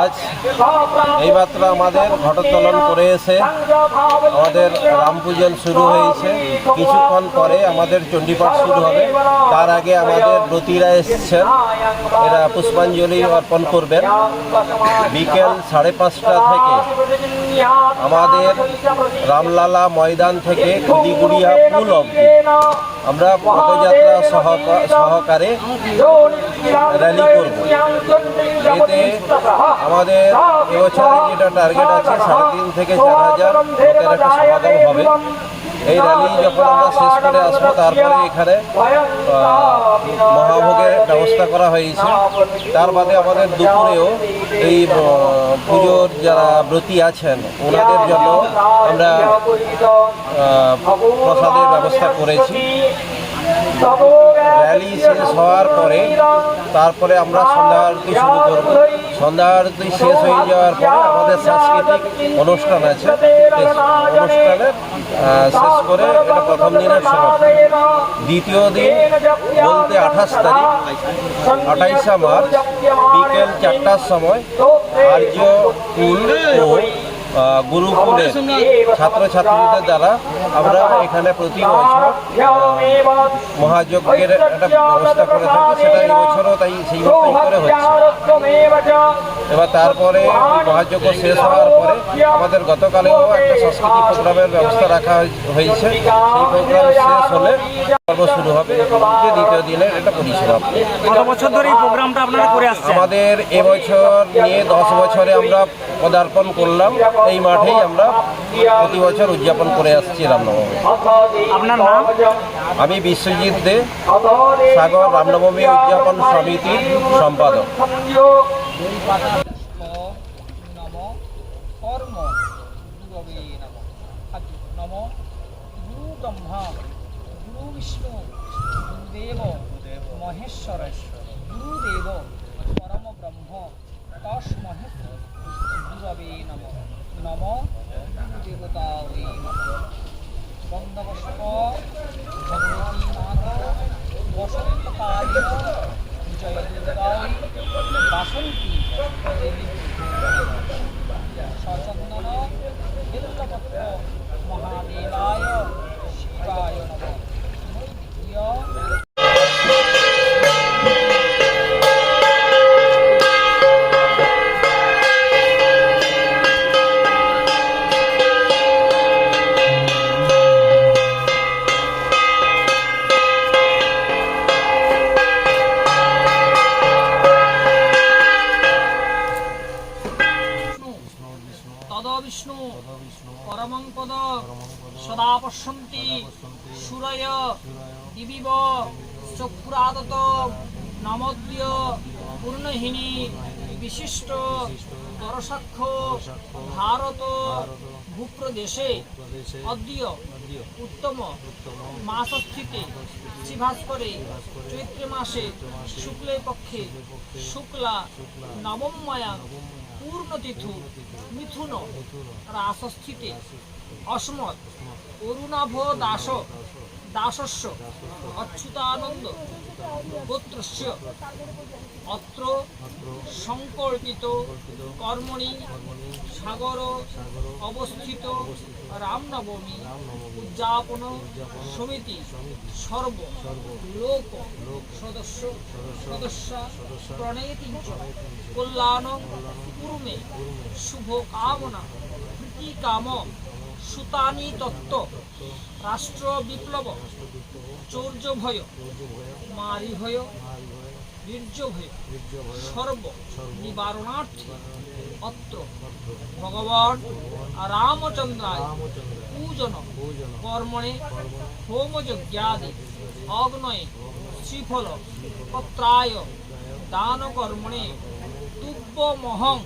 আজ এইমাত্র আমাদের ঘটোত্তোলন করে এসে আমাদের রাম পূজন শুরু হয়েছে। কিছুক্ষণ পরে আমাদের চণ্ডীপাঠ শুরু হবে। তার আগে আমাদের ব্রতীরা এসছেন, এরা পুষ্পাঞ্জলি অর্পণ করবেন। বিকেল 5:30 থেকে আমাদের রামলালা ময়দান থেকে খুদিগুড়িয়া পুল অবধি আমরা পদযাত্রা সহকারে র্যালি করব। এতে আমাদের এবছরে যেটা টার্গেট আছে 3.5 থেকে 4,000 লোকের একটা সমাগম হবে। এই র্যালি যখন আমরা শেষ করে আসবো, তারপরে এখানে মহাভোগের ব্যবস্থা করা হয়েছে। তার বাদে আমাদের দুপুরেও এই পুজোর যারা ব্রতী আছেন ওনাদের জন্য আমরা প্রসাদের ব্যবস্থা করেছি। র্যালি শেষ হওয়ার পরে তারপরে আমরা সন্ধ্যা আরতি শুরু করব। সন্ধ্যা আরতি শেষ হয়ে যাওয়ার পরে আমাদের সাংস্কৃতিক অনুষ্ঠান আছে। অনুষ্ঠানে শেষ করে এটা প্রথম দিনের সমাপ্তি। দ্বিতীয় দিন বলতে 28 তারিখ 28শে মার্চ বিকেল 4টার সময় আর্য কুল ও গুরুকুলের ছাত্রছাত্রীদের দ্বারা আমরা এখানে প্রতি বছর মহাযজ্ঞের একটা ব্যবস্থা করে থাকি। সেটা এই বছরও তাই সেইভাবেই করে হচ্ছে। এবার তারপরে মহাযজ্ঞ শেষ হওয়ার পরে আমাদের গতকালেও একটা সাংস্কৃতিক প্রোগ্রামের ব্যবস্থা রাখা হয়েছে। সেই প্রোগ্রাম শেষ হলে পর্ব শুরু হবে। দ্বিতীয় দিনের এটা পরিষেবা। কত বছর ধরে এই প্রোগ্রামটা আপনারা করে আসছেন? আমাদের এবছর নিয়ে 10 বছরে আমরা পদার্পণ করলাম। এই মাঠেই আমরা প্রতি বছর উদযাপন করে আসছি রামনবমী। আপনার নাম? আমি বিশ্বজিৎ দে, সাগর রামনবমী উদযাপন সমিতির সম্পাদক। মহেশ্বর গুরুদেব পরম ব্রহ্ম তস্মৈ গুরবে নমঃ। নম দেবতায়ে নমঃ। বন্দবস্প ভগবতী মাতা বসন্তকালিন জয় দুর্গায় বাসন্তী দেবী সচন্দন বিল্লপত্র মহাদেবায় শিবায় নমঃ। বিষ্ণু পরমং পদ সদা পশ্যন্তি সূরয় দিবিব চক্ষুরাদত নমোদ্রিয় পূর্ণহীনী বিশিষ্ট দরসাক্ষ ভারত ভূপ্রদেশে অদ্য উত্তম মাসস্থিতে শ্রীভাস্করে চৈত্র মাসে শুক্লে পক্ষে শুক্লা নবময়া পূর্ণতিথু মিথুন রাসস্থিতে অসমত অরুণাভ দাসস্য অচ্যুতানন্দ গোত্রস্য অত্র সংকল্পিত কর্মণি সাগর অবস্থিত রামনবমী উদযাপন সমিতি সর্ব লোক সদস্য প্রণয়তি কল্যাণ কুর্মে শুভ কামনা প্রীতি কাম সুতানি তত্ত্ব রাষ্ট্র বিপ্লব চৌর্য ভয় মারি ভয় বীর্য ভয় সর্ব নিবারণার্থে অত্র ভগবান রামচন্দ্রায় পূজন কর্মণে হোমযজ্ঞাদি অগ্নয়ে শ্রীফল পত্রায় দান কর্মণে তুব্যমহং